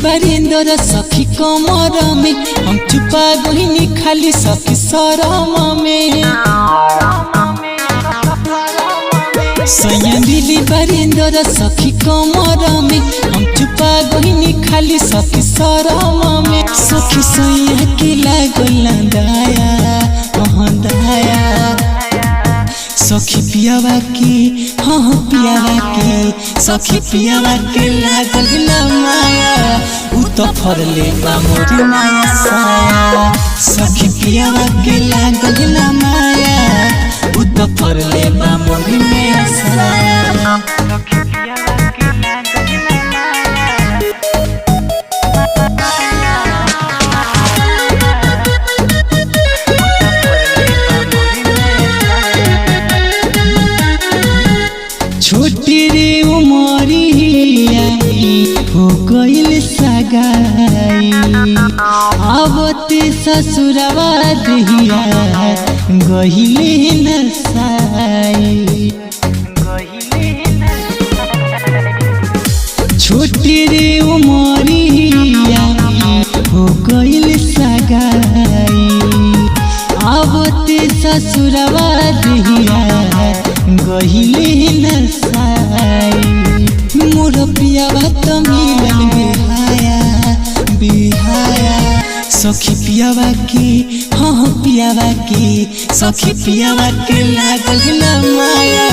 बरिंदर सखी कमर में हम छुपा गहिनी खाली सखी शरम में सैयदी बरिंदर सखी कमर में हम छुपा गहिनी खाली सखी शरम में सखी सैया के लागल दाया दाया सखी पियावा की हाँ पियावा की सखी पियावा के लागल माया उ तो फरले बा मोर माया साया सखी पियावा के लागल माया उ तो फरले बा मोर माया साया छोटी रे उमरिया हो गइल सगाई अब ते ससुरवा दहिया गहिले नसाई छोटी रे उमरिया हो गइल सगाई अब ते ससुरवा दहिया गहिले नसाई मोर पियावा तो मिलल बिहाया बिहाया सखी पियावा के हाँ पियावा के सखी पियावा के लागल माया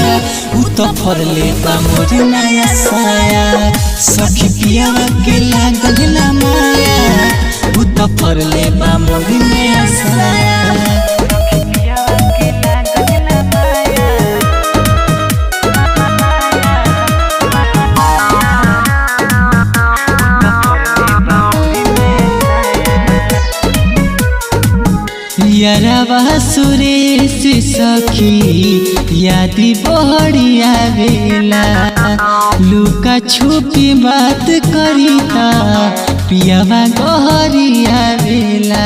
उ तो फरले बा मोर नया साया सखी पियावा के लागल माया उ तो फरले बा मोर नया साया यारवा सुरेश सखी यादी बड़ी आवेला लुका छुपी बात करीता पियावा गहरी आवेला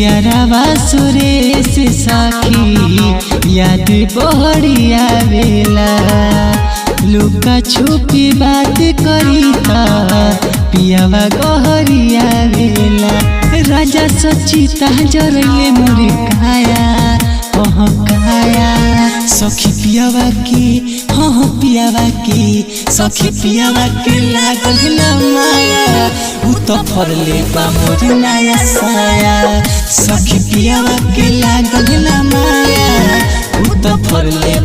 यारवा सुरेश सखी याद बड़ी आवेला लुका छुपी बात करीता पियावा गहरी आवेला राजा सचिता जरले मोर काया काया सखी पियावा के हाँ पियावा के सखी पियावा के लागल माया उ तो फरले बा मोर नया साया सखी पियावा के लागल माया उ तो फरले